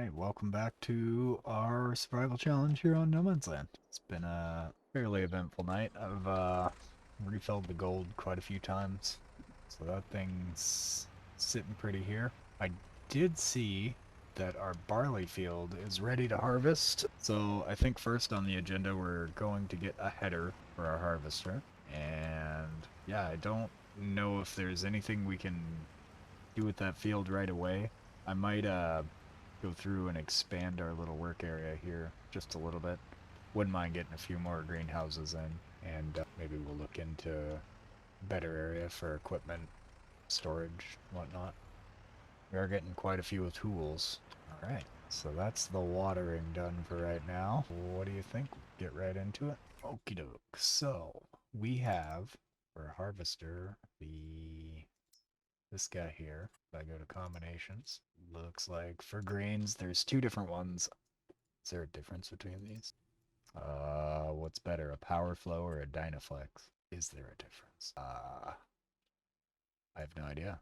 Alright, welcome back to our survival challenge here on No Man's Land. It's been a fairly eventful night. I've refilled the gold quite a few times, so that thing's sitting pretty here. I did see that our barley field is ready to harvest, so I think first on the agenda we're going to get a header for our harvester. And yeah, I don't know if there's anything we can do with that field right away. I might go through and expand our little work area here just a little bit. Wouldn't mind getting a few more greenhouses in, and maybe we'll look into a better area for equipment, storage, whatnot. We are getting quite a few tools. Alright, so that's the watering done for right now. What do you think? Get right into it? Okie doke. So, we have, for a harvester, this guy here. If I go to combinations, looks like for greens, there's two different ones. Is there a difference between these? What's better, a power flow or a Dynaflex? Is there a difference? I have no idea.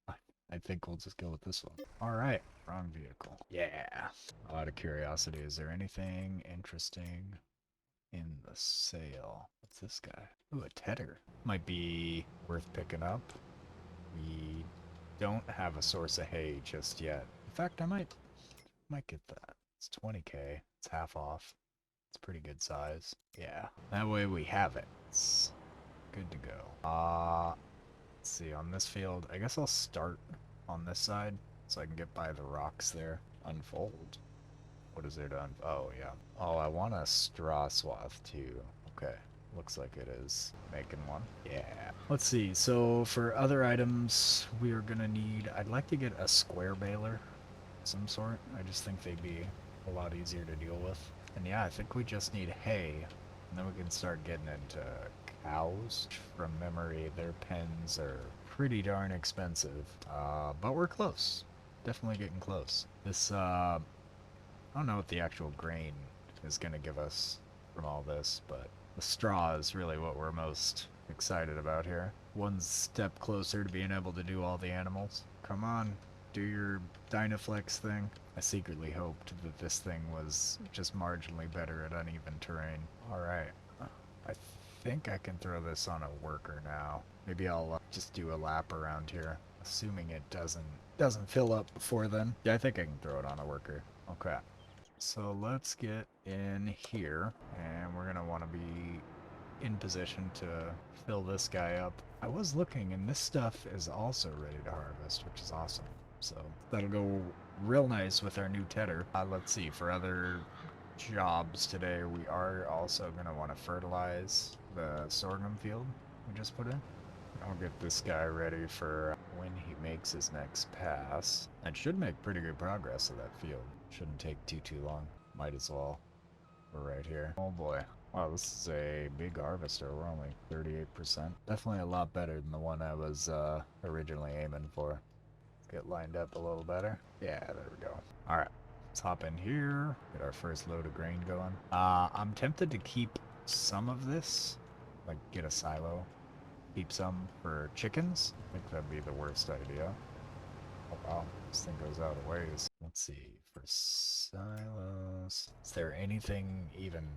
I think we'll just go with this one. Alright, wrong vehicle. Yeah. Out of curiosity, is there anything interesting in the sale? What's this guy? Ooh, a tedder. Might be worth picking up. We don't have a source of hay just yet. In fact, I might get that. It's 20k. It's half off. It's pretty good size. Yeah. That way we have it. It's good to go. Let's see, on this field, I guess I'll start on this side so I can get by the rocks there. Unfold. What is there to oh, yeah. Oh, I want a straw swath too. Okay. Looks like it is making one. Yeah. Let's see. So for other items, we are gonna need. I'd like to get a square baler, of some sort. I just think they'd be a lot easier to deal with. And yeah, I think we just need hay, and then we can start getting into cows. From memory, their pens are pretty darn expensive, but we're close. Definitely getting close. This I don't know what the actual grain is gonna give us from all this, but the straw is really what we're most excited about here. One step closer to being able to do all the animals. Come on, do your Dynaflex thing. I secretly hoped that this thing was just marginally better at uneven terrain. Alright, I think I can throw this on a worker now. Maybe I'll just do a lap around here, assuming it doesn't fill up before then. Yeah, I think I can throw it on a worker. Okay. So let's get in here, and we're gonna want to be in position to fill this guy up. I was looking, and this stuff is also ready to harvest, which is awesome. So that'll go real nice with our new tedder. Let's see, for other jobs today, we are also gonna want to fertilize the sorghum field we just put in. I'll get this guy ready for when he makes his next pass. And should make pretty good progress of that field. Shouldn't take too long. Might as well. We're right here. Oh boy. Wow, this is a big harvester. We're only 38%. Definitely a lot better than the one I was originally aiming for. Let's get lined up a little better. Yeah, there we go. Alright. Let's hop in here. Get our first load of grain going. I'm tempted to keep some of this. Like, get a silo. Keep some for chickens. I think that'd be the worst idea. Oh wow, this thing goes out of ways. Let's see, for silos. Is there anything even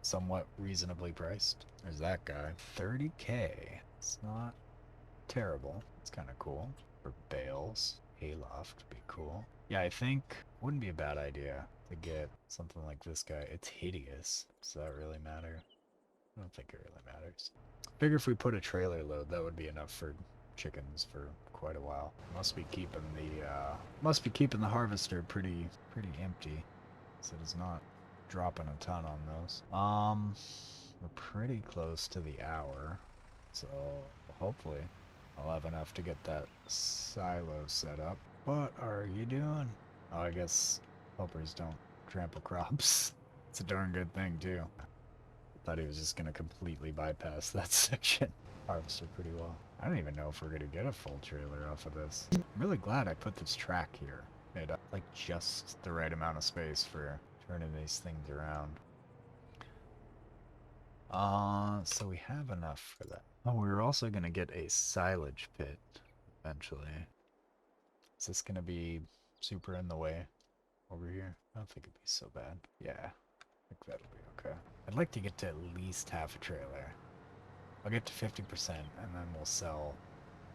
somewhat reasonably priced? There's that guy. 30k. It's not terrible. It's kind of cool. For bales, hayloft would be cool. Yeah, I think wouldn't be a bad idea to get something like this guy. It's hideous. Does that really matter? I don't think it really matters. Figure if we put a trailer load, that would be enough for chickens for quite a while. Must be keeping the harvester pretty empty, so it's not dropping a ton on those. We're pretty close to the hour, so hopefully I'll have enough to get that silo set up. What are you doing? Oh, I guess helpers don't trample crops. It's a darn good thing too. Thought he was just gonna completely bypass that section. Harvested pretty well. I don't even know if we're gonna get a full trailer off of this. I'm really glad I put this track here. It like just the right amount of space for turning these things around. So we have enough for that. Oh, we were also gonna get a silage pit eventually. Is this gonna be super in the way? over here? I don't think it'd be so bad. Yeah, I think that'll be okay. I'd like to get to at least half a trailer. I'll get to 50% and then we'll sell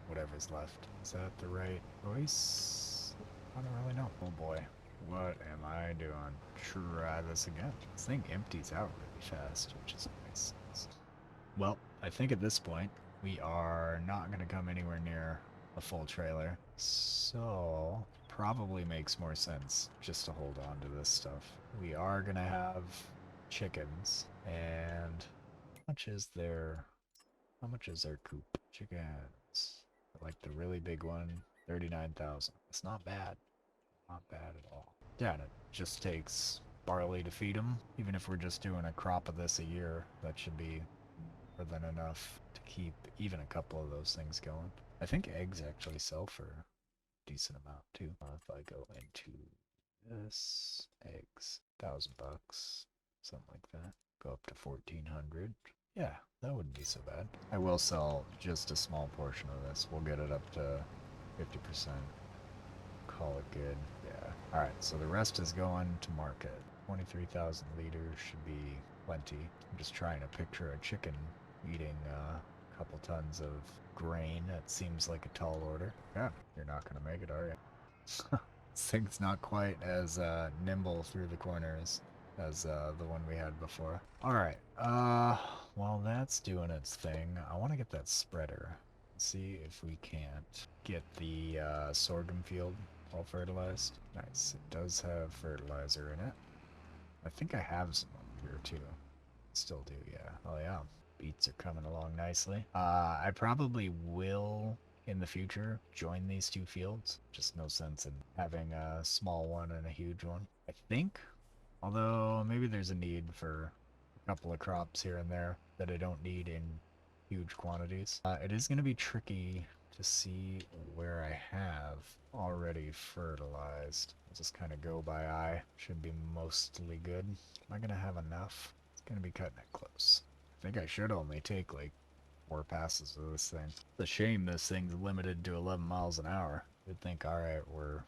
whatever's left. Is that the right choice? I don't really know. Oh boy. What am I doing? Try this again. This thing empties out really fast, which is nice. Well, I think at this point, we are not going to come anywhere near a full trailer. So, probably makes more sense just to hold on to this stuff. We are going to have chickens. And how much is their coop? Chickens. Like the really big one, 39,000. It's not bad. Not bad at all. Yeah, and it just takes barley to feed them. Even if we're just doing a crop of this a year, that should be more than enough to keep even a couple of those things going. I think eggs actually sell for a decent amount too. If I go into this, eggs, $1,000, something like that. Go up to 1,400. Yeah, that wouldn't be so bad. I will sell just a small portion of this. We'll get it up to 50%. Call it good. Yeah. Alright, so the rest is going to market. 23,000 liters should be plenty. I'm just trying to picture a chicken eating a couple tons of grain. That seems like a tall order. Yeah, you're not going to make it, are you? This thing's not quite as nimble through the corners as the one we had before. Alright, while that's doing its thing, I want to get that spreader. See if we can't get the sorghum field all fertilized. Nice. It does have fertilizer in it. I think I have some over here too. Still do, yeah. Oh yeah. Beets are coming along nicely. I probably will, in the future, join these two fields. Just no sense in having a small one and a huge one. I think. Although, maybe there's a need for a couple of crops here and there that I don't need in huge quantities. It is going to be tricky to see where I have already fertilized. I'll just kind of go by eye. Should be mostly good. Am I going to have enough? It's going to be cutting it close. I think I should only take like 4 passes of this thing. It's a shame this thing's limited to 11 miles an hour. You'd think, alright, we're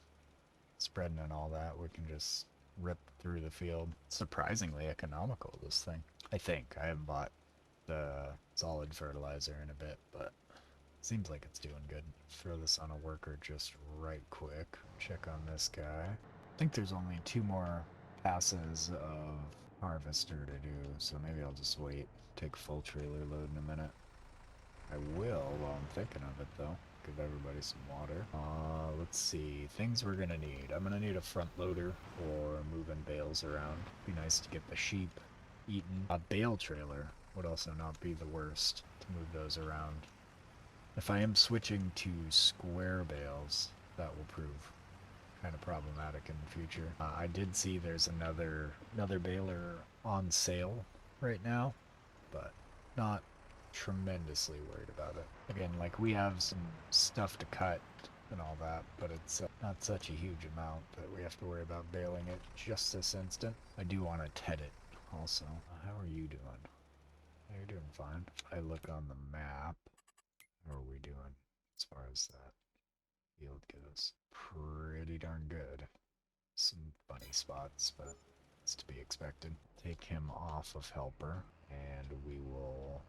spreading and all that. We can just rip through the field. Surprisingly economical, this thing. I think. I haven't bought the solid fertilizer in a bit, but seems like it's doing good. Throw this on a worker just right quick. Check on this guy. I think there's only 2 more passes of harvester to do, so maybe I'll just wait. Take full trailer load in a minute. I will while I'm thinking of it though. Give everybody some water. Let's see. Things we're gonna need. I'm gonna need a front loader or moving bales around. Be nice to get the sheep eaten. A bale trailer would also not be the worst to move those around. If I am switching to square bales, that will prove kind of problematic in the future. I did see there's another baler on sale right now, but not tremendously worried about it. Again, like we have some stuff to cut and all that, but it's not such a huge amount that we have to worry about baling it just this instant. I do want to TED it also. How are you doing? You're doing fine. If I look on the map, how are we doing as far as that field goes? Pretty darn good. Some funny spots, but it's to be expected. Take him off of helper, and we will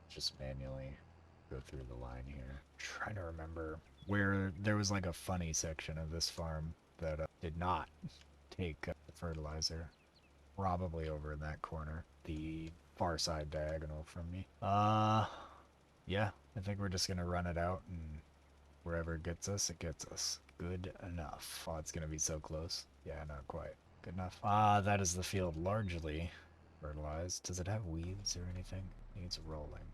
just manually go through the line here. Trying to remember where there was like a funny section of this farm that did not take the fertilizer. Probably over in that corner, the far side diagonal from me. Yeah, I think we're just gonna run it out, and wherever it gets us, it gets us. Good enough. Oh, it's gonna be so close. Yeah, not quite. Good enough. That is the field largely fertilized. Does it have weeds or anything? Needs rolling.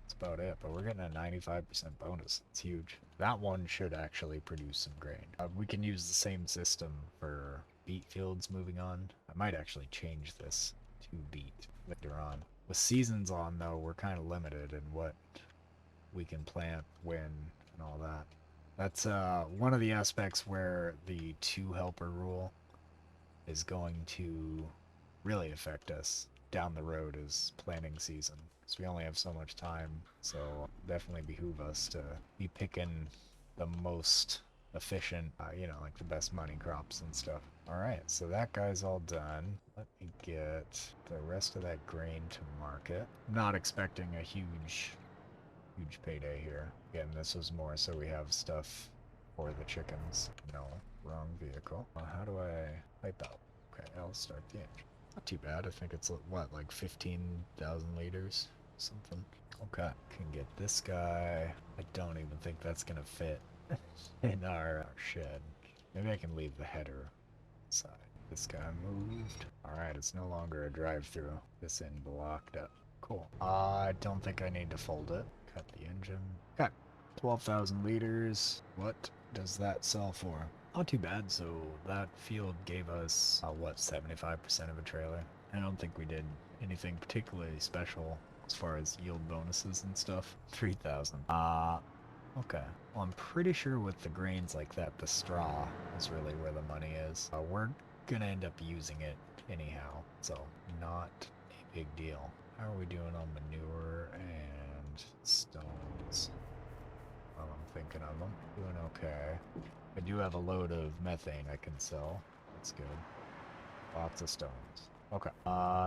That's about it, but we're getting a 95% bonus. It's huge. That one should actually produce some grain. We can use the same system for beet fields moving on. I might actually change this to beet later on. With seasons on, though, we're kind of limited in what we can plant, when, and all that. That's one of the aspects where the 2 helper rule is going to really affect us down the road is planting season. Because we only have so much time, so definitely behoove us to be picking the most efficient, you know, like the best money crops and stuff. Alright, so that guy's all done. Let me get the rest of that grain to market. I'm not expecting a huge payday here. Again, this was more so we have stuff for the chickens. No, wrong vehicle. Well, how do I pipe out? Okay, I'll start the engine. Not too bad. I think it's, what, like 15,000 liters? Something. Okay, can get this guy. I don't even think that's gonna fit in our shed. Maybe I can leave the header side. This guy moved. Alright, it's no longer a drive-through. This end blocked up. Cool. I don't think I need to fold it. Cut the engine. Okay. 12,000 liters. What does that sell for? Not too bad. So that field gave us, what, 75% of a trailer? I don't think we did anything particularly special as far as yield bonuses and stuff. 3,000. Okay. Well, I'm pretty sure with the grains like that, the straw is really where the money is. We're gonna end up using it anyhow, so not a big deal. How are we doing on manure and stones? Well, I'm thinking of them. Doing okay. I do have a load of methane I can sell. That's good. Lots of stones. Okay.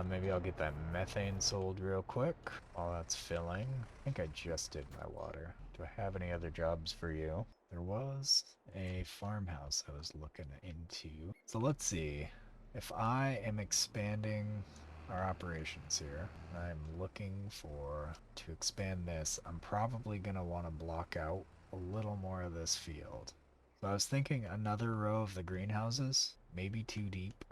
Maybe I'll get that methane sold real quick while that's filling. I think I just did my water. Do I have any other jobs for you? There was a farmhouse I was looking into. So let's see. If I am expanding our operations here, I'm looking to expand this. I'm probably going to want to block out a little more of this field. So I was thinking another row of the greenhouses, maybe too deep.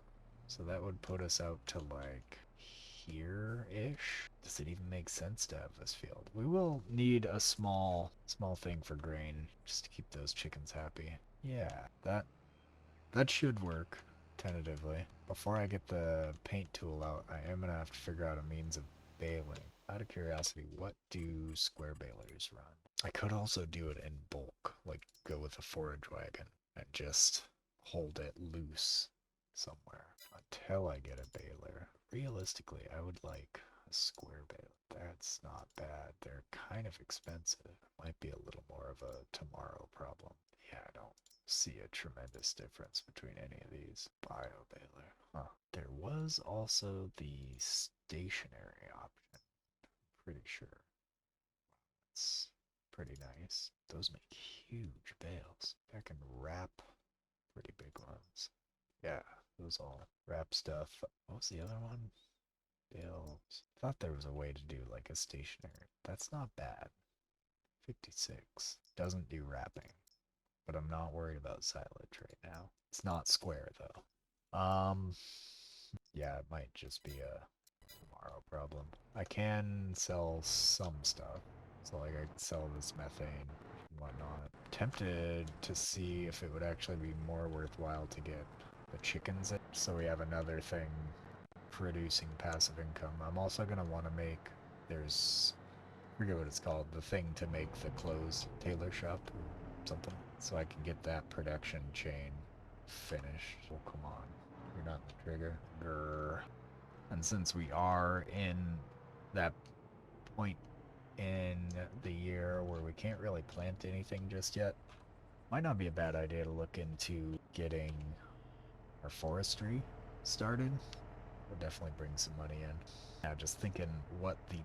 So that would put us out to like here-ish. Does it even make sense to have this field? We will need a small thing for grain just to keep those chickens happy. Yeah, that should work tentatively. Before I get the paint tool out, I am gonna have to figure out a means of baling. Out of curiosity, what do square balers run? I could also do it in bulk, like go with a forage wagon and just hold it loose somewhere until I get a baler. Realistically, I would like a square baler. That's not bad. They're kind of expensive. Might be a little more of a tomorrow problem. Yeah, I don't see a tremendous difference between any of these. Bio baler. Huh. There was also the stationary option. Pretty sure. It's pretty nice. Those make huge bales. I can wrap pretty big ones. Yeah, those all wrap stuff. What was the other one? Bales. Thought there was a way to do like a stationary. That's not bad. 56. Doesn't do wrapping. But I'm not worried about silage right now. It's not square though. Yeah, it might just be a tomorrow problem. I can sell some stuff. So like I could sell this methane and whatnot. Tempted to see if it would actually be more worthwhile to get the chickens in, so we have another thing producing passive income. I'm also gonna want to make, there's, I forget what it's called, the thing to make the clothes tailor shop something, so I can get that production chain finished. Oh, come on. You're not the trigger. Grr. And since we are in that point in the year where we can't really plant anything just yet, might not be a bad idea to look into getting our forestry started. Would definitely bring some money in. Now, just thinking what the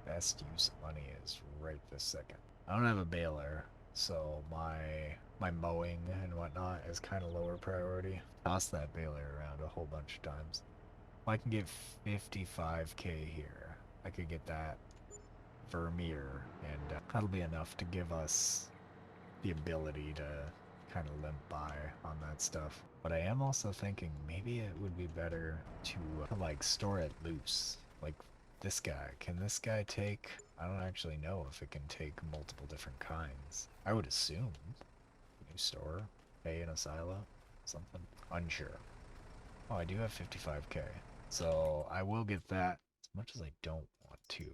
best use of money is right this second. I don't have a baler, so my mowing and whatnot is kind of lower priority. Toss that baler around a whole bunch of times. If I can get 55k here, I could get that Vermeer, and that'll be enough to give us the ability to kind of limp by on that stuff. But I am also thinking maybe it would be better to like store it loose. Like this guy, can this guy take, I don't actually know if it can take multiple different kinds. I would assume. New store, hay in a silo, something. Unsure. Oh, I do have 55k. So I will get that as much as I don't want to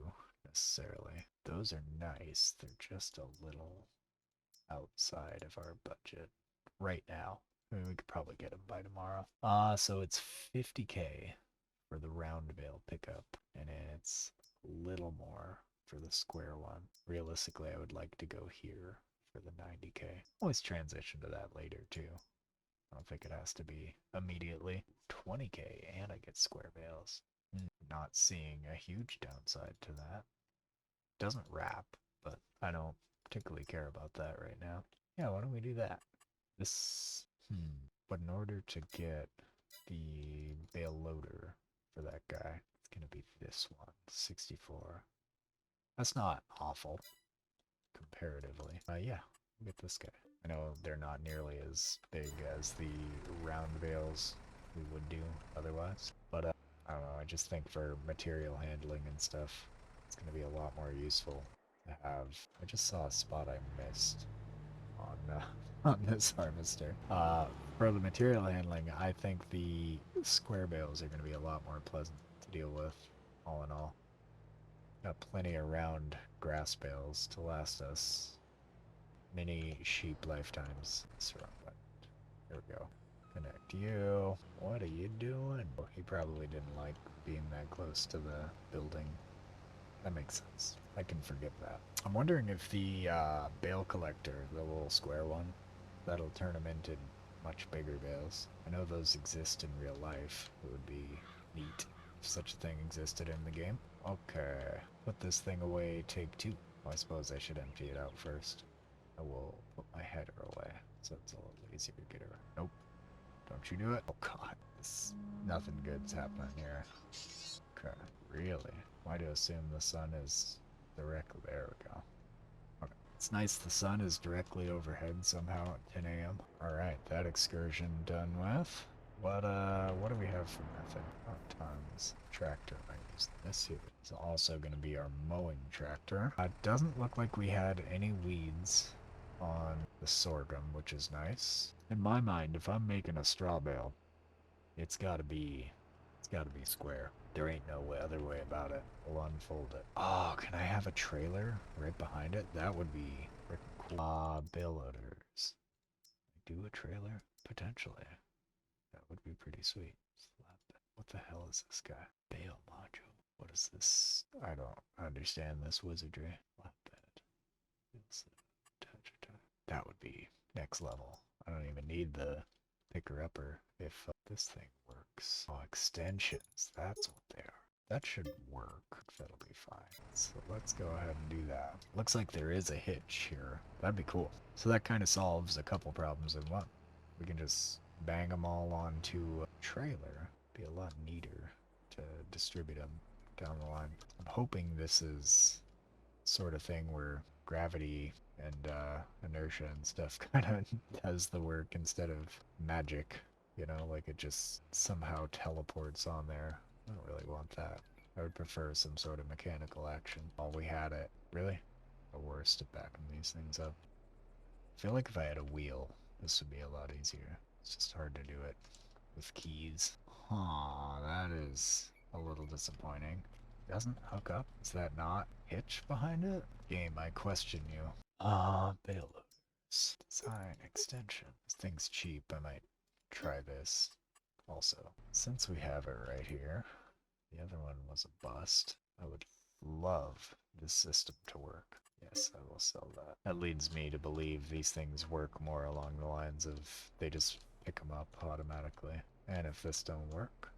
necessarily. Those are nice. They're just a little outside of our budget right now. I mean, we could probably get them by tomorrow. So it's 50k for the round bale pickup, and it's a little more for the square one. Realistically, I would like to go here for the 90k. Always transition to that later too. I don't think it has to be immediately. 20k and I get square bales. Not seeing a huge downside to that. Doesn't wrap, but I don't particularly care about that right now. Yeah, why don't we do that? This, but in order to get the bale loader for that guy, it's gonna be this one, 64. That's not awful, comparatively. Yeah, get this guy. I know they're not nearly as big as the round bales we would do otherwise, but I don't know, I just think for material handling and stuff, it's going to be a lot more useful to have. I just saw a spot I missed on on this harvester. For the material handling, I think the square bales are going to be a lot more pleasant to deal with, all in all. Got plenty of round grass bales to last us many sheep lifetimes. That's wrong button. There we go. Connect you. What are you doing? Oh, he probably didn't like being that close to the building. That makes sense. I can forget that. I'm wondering if the bale collector, the little square one, that'll turn them into much bigger bales. I know those exist in real life. It would be neat if such a thing existed in the game. Okay, put this thing away, take two. Well, I suppose I should empty it out first. I will put my header away, so it's a little easier to get around. Nope. Don't you do it. Oh god, nothing good's happening here. Okay, really? Why do I assume the sun is directly... There we go. Okay. It's nice the sun is directly overhead somehow at 10 a.m. Alright, that excursion done with. What do we have for method? Oh, tons. Tractor. I use this here. It's also going to be our mowing tractor. It doesn't look like we had any weeds on the sorghum, which is nice. In my mind, if I'm making a straw bale, it's gotta be square. There ain't no other way about it. We'll unfold it. Oh, can I have a trailer right behind it? That would be freaking cool. Bale loaders. Do a trailer? Potentially. That would be pretty sweet. What the hell is this guy? Bale module. What is this? I don't understand this wizardry. Flatbed. That would be next level. I don't even need the picker-upper if this thing works. Oh, extensions. That's what they are. That should work. That'll be fine. So let's go ahead and do that. Looks like there is a hitch here. That'd be cool. So that kind of solves a couple problems in one. We can just bang them all onto a trailer. Be a lot neater to distribute them down the line. I'm hoping this is sort of thing where gravity and inertia and stuff kind of does the work instead of magic, you know, like it just somehow teleports on there. I don't really want that. I would prefer some sort of mechanical action. All we had it. Really? The worst at backing these things up. I feel like if I had a wheel, this would be a lot easier. It's just hard to do it with keys. Huh, that is a little disappointing. Doesn't hook up? Is that not hitch behind it? Game, I question you. Bale loaders. Design extension. This thing's cheap. I might try this also. Since we have it right here, the other one was a bust. I would love this system to work. Yes, I will sell that. That leads me to believe these things work more along the lines of they just pick them up automatically. And if this don't work,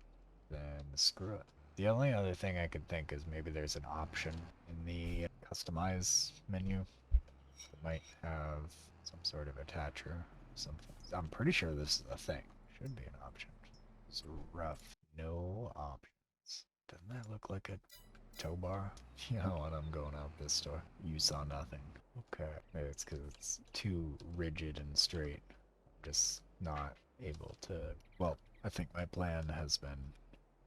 then screw it. The only other thing I could think is maybe there's an option in the customize menu that might have some sort of attacher or something. I'm pretty sure this is a thing. Should be an option. It's rough. No options. Doesn't that look like a tow bar? You know what? I'm going out this door. You saw nothing. Okay. Maybe it's because it's too rigid and straight. I'm just not able to... Well, I think my plan has been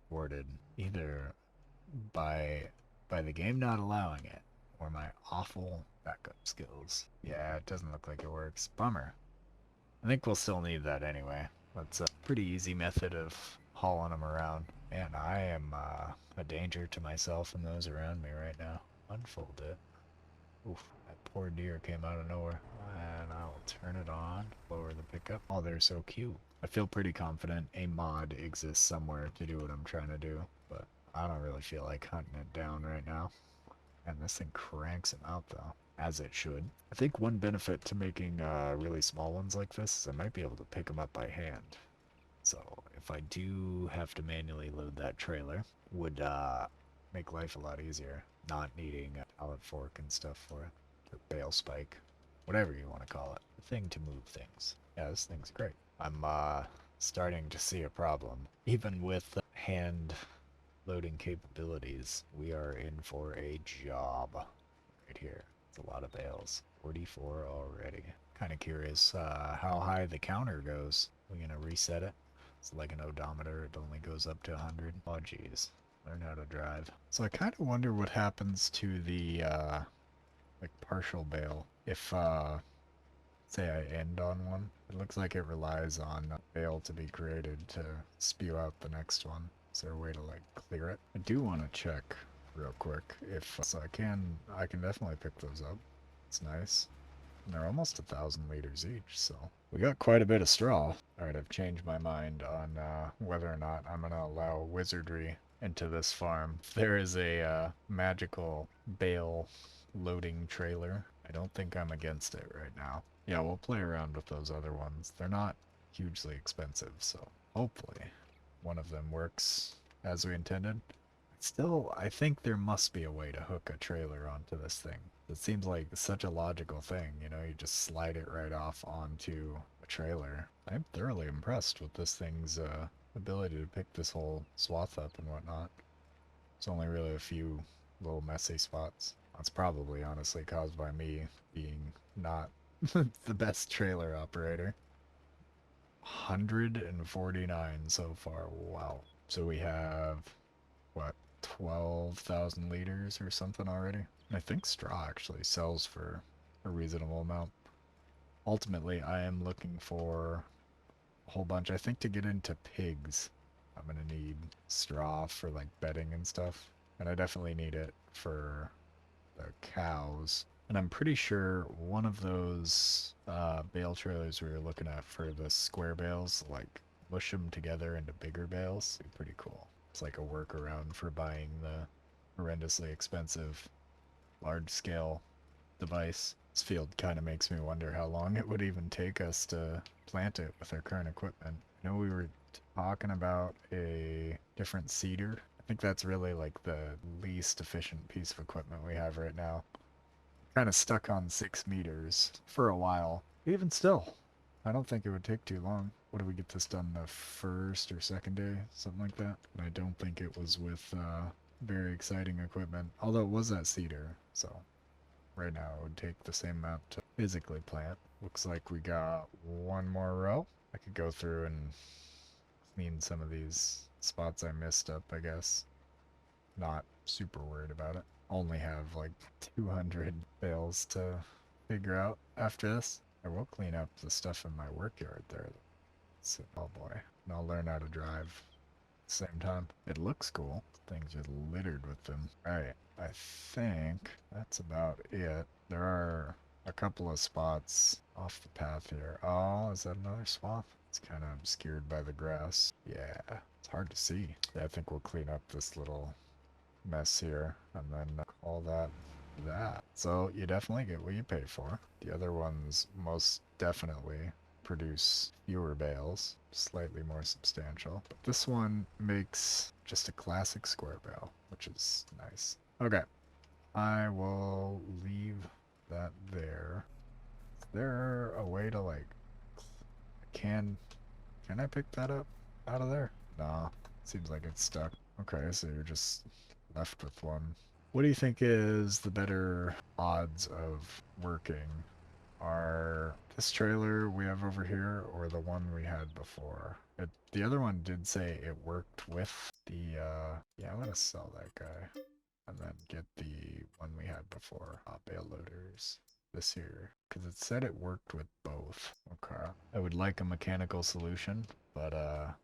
thwarted either by the game not allowing it or my awful backup skills. Yeah, it doesn't look like it works. Bummer. I think we'll still need that anyway. That's a pretty easy method of hauling them around. Man, I am a danger to myself and those around me right now. Unfold it. Oof, that poor deer came out of nowhere. And I'll turn it on, lower the pickup. Oh, they're so cute. I feel pretty confident a mod exists somewhere to do what I'm trying to do, but I don't really feel like hunting it down right now. And this thing cranks him out though. as it should. I think one benefit to making really small ones like this is I might be able to pick them up by hand. So if I do have to manually load that trailer, would make life a lot easier, not needing a pallet fork and stuff for it, or bale spike, whatever you want to call it, the thing to move things. Yeah, this thing's great. I'm starting to see a problem. Even with hand loading capabilities, we are in for a job right here. It's a lot of bales. 44 already. Kind of curious how high the counter goes. We're gonna reset it. It's like an odometer. It only goes up to 100. Oh, geez. Learn how to drive. So I kind of wonder what happens to the, like, partial bale. If, say I end on one. It looks like it relies on a bale to be created to spew out the next one. Is there a way to, like, clear it? I do want to check real quick if, so I can definitely pick those up. It's nice. And they're almost 1,000 liters each, so we got quite a bit of straw. Alright, I've changed my mind on whether or not I'm going to allow wizardry into this farm. There is a magical bale loading trailer. I don't think I'm against it right now. Yeah, we'll play around with those other ones. They're not hugely expensive, so hopefully one of them works as we intended. Still, I think there must be a way to hook a trailer onto this thing. It seems like such a logical thing, you know, you just slide it right off onto a trailer. I'm thoroughly impressed with this thing's ability to pick this whole swath up and whatnot. It's only really a few little messy spots. That's probably honestly caused by me being not the best trailer operator. 149 so far, wow. So we have, what, 12,000 liters or something already. I think straw actually sells for a reasonable amount. Ultimately, I am looking for a whole bunch. I think to get into pigs, I'm gonna need straw for like bedding and stuff. And I definitely need it for the cows. And I'm pretty sure one of those bale trailers we were looking at for the square bales, like mush them together into bigger bales, it'd be pretty cool. It's like a workaround for buying the horrendously expensive large scale device. This field kind of makes me wonder how long it would even take us to plant it with our current equipment. I know we were talking about a different seeder. I think that's really like the least efficient piece of equipment we have right now. Kind of stuck on 6 meters for a while. Even still, I don't think it would take too long. What do we get this done the first or second day? Something like that. And I don't think it was with very exciting equipment. Although it was that cedar, so right now it would take the same amount to physically plant. Looks like we got one more row. I could go through and clean some of these spots I missed up, I guess. Not super worried about it. Only have like 200 bales to figure out after this. I will clean up the stuff in my work yard there. So, oh boy. And I'll learn how to drive at the same time. It looks cool. Things are littered with them. Alright, I think that's about it. There are a couple of spots off the path here. Oh, is that another swath? It's kind of obscured by the grass. Yeah, it's hard to see. Yeah, I think we'll clean up this little mess here and then call that that. So you definitely get what you pay for. The other ones most definitely produce fewer bales, slightly more substantial. But this one makes just a classic square bale, which is nice. Okay, I will leave that there. Is there a way to like, can I pick that up out of there? Nah, seems like it's stuck. Okay, so you're just left with one. What do you think is the better odds of working? Are this trailer we have over here or the one we had before? The other one did say it worked with the, yeah, I'm gonna sell that guy and then get the one we had before. Bale loaders. This here, because it said it worked with both. Okay. I would like a mechanical solution, but I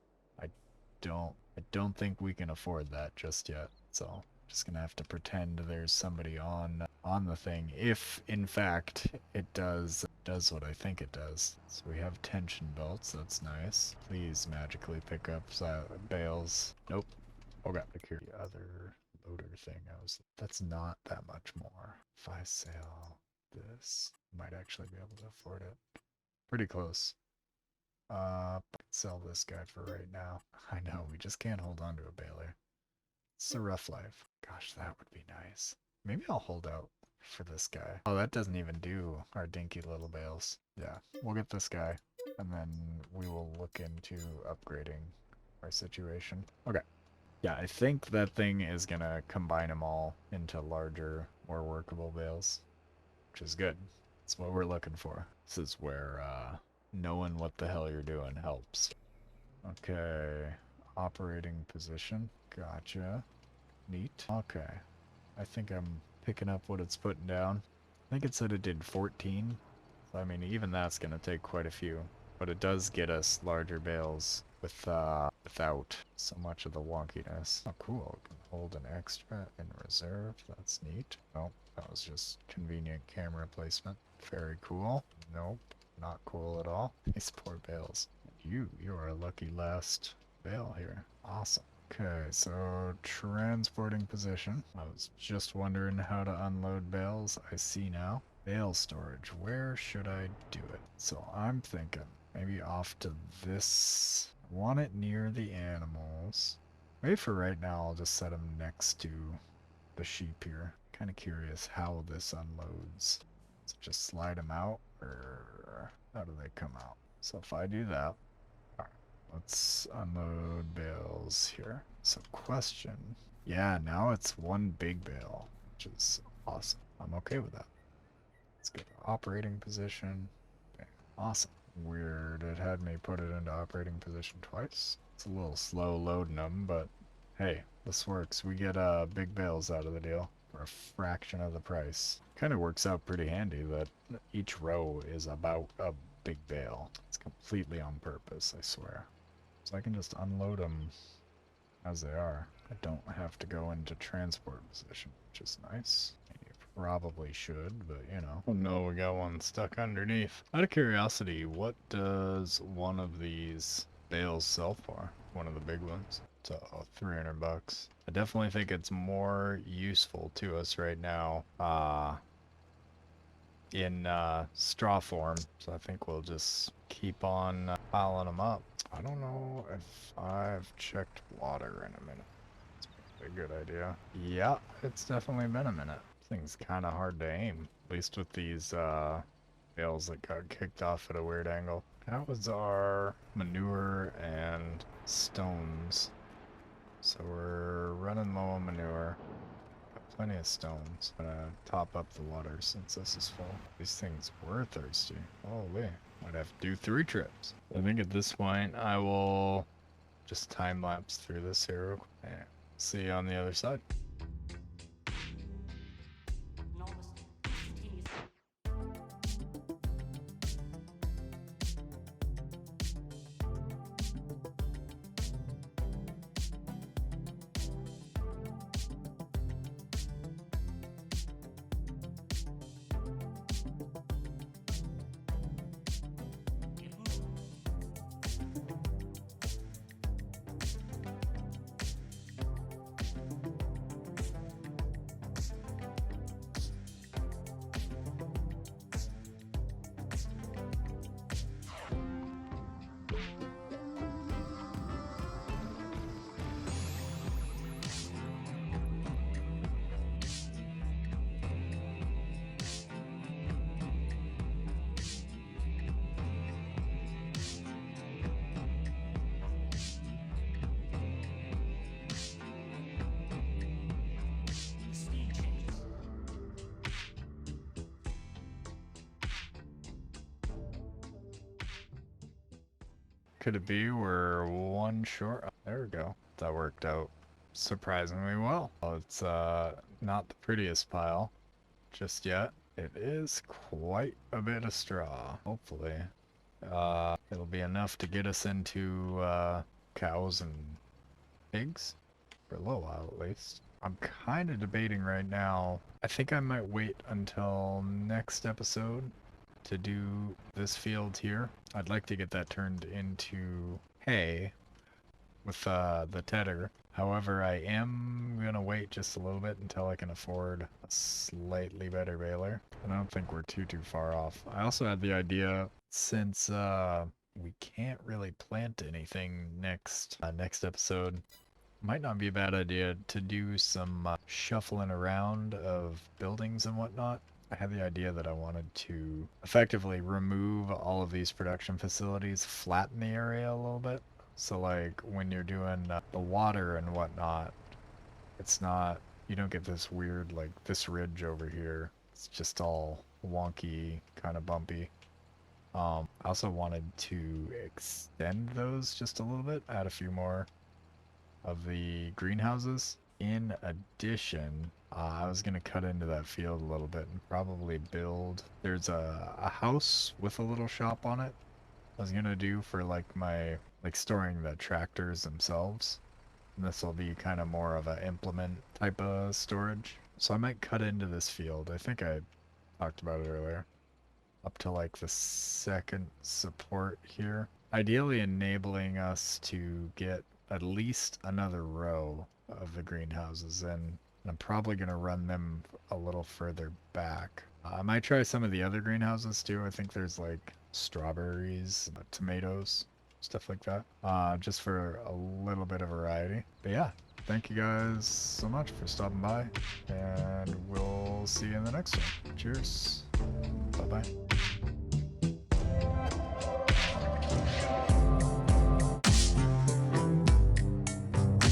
don't think we can afford that just yet. So just gonna have to pretend there's somebody on the thing, if in fact it does what I think it does. So we have tension belts. That's nice. Please magically pick up bales. Nope. Okay. Pick here the other loader thing. That's not that much more. If I sell this. Might actually be able to afford it. Pretty close. Sell this guy for right now. I know, we just can't hold on to a baler. It's a rough life. Gosh, that would be nice. Maybe I'll hold out for this guy. Oh, that doesn't even do our dinky little bales. Yeah, we'll get this guy, and then we will look into upgrading our situation. Okay. Yeah, I think that thing is gonna combine them all into larger, more workable bales, which is good. That's what we're looking for. This is where knowing what the hell you're doing helps. Okay, operating position. Gotcha. Neat. Okay. I think I'm picking up what it's putting down. I think it said it did 14. So, I mean, even that's going to take quite a few. But it does get us larger bales without so much of the wonkiness. Oh, cool. Can hold an extra in reserve. That's neat. Nope. That was just convenient camera placement. Very cool. Nope. Not cool at all. These poor bales. You are a lucky last bale here. Awesome. Okay, so transporting position. I was just wondering how to unload bales. I see now. Bale storage. Where should I do it? So I'm thinking maybe off to this. I want it near the animals. Maybe for right now I'll just set them next to the sheep here. Kind of curious how this unloads. So just slide them out, or how do they come out? So if I do that, alright, let's unload bales here. So question, yeah, now it's one big bale, which is awesome. I'm okay with that. Let's go to operating position. Bam. Awesome. Weird, it had me put it into operating position twice. It's a little slow loading them, but hey, this works. We get big bales out of the deal for a fraction of the price. Kind of works out pretty handy that each row is about a big bale. It's completely on purpose, I swear. So I can just unload them as they are. I don't have to go into transport position, which is nice. You probably should, but you know. Oh no, we got one stuck underneath. Out of curiosity, what does one of these bales sell for? One of the big ones. So 300 bucks. I definitely think it's more useful to us right now in straw form. So I think we'll just keep on piling them up. I don't know if I've checked water in a minute. It's a good idea. Yeah, it's definitely been a minute. This thing's kind of hard to aim, at least with these bales that got kicked off at a weird angle. How was our manure and stones? So we're running low on manure. Got plenty of stones. I'm gonna top up the water since this is full. These things were thirsty. Holy. Might have to do 3 trips. I think at this point I will just time lapse through this here and see you on the other side. Could it be we're one short? Oh, there we go. That worked out surprisingly well. Well, it's not the prettiest pile just yet. It is quite a bit of straw. Hopefully, it'll be enough to get us into cows and pigs for a little while at least. I'm kind of debating right now. I think I might wait until next episode to do this field here. I'd like to get that turned into hay with the tedder. However, I am gonna wait just a little bit until I can afford a slightly better baler. And I don't think we're too far off. I also had the idea, since we can't really plant anything next episode, might not be a bad idea to do some shuffling around of buildings and whatnot. I had the idea that I wanted to effectively remove all of these production facilities, flatten the area a little bit. So like when you're doing the water and whatnot, it's not, you don't get this weird, like this ridge over here. It's just all wonky, kind of bumpy. I also wanted to extend those just a little bit, add a few more of the greenhouses. In addition, I was going to cut into that field a little bit and probably build, there's a house with a little shop on it. I was going to do for like my, like storing the tractors themselves. And this will be kind of more of a implement type of storage. So I might cut into this field. I think I talked about it earlier. Up to like the second support here. Ideally enabling us to get at least another row of the greenhouses in. And I'm probably going to run them a little further back. I might try some of the other greenhouses too. I think there's like strawberries, tomatoes, stuff like that. Just for a little bit of variety. But yeah, thank you guys so much for stopping by. And we'll see you in the next one. Cheers. Bye-bye.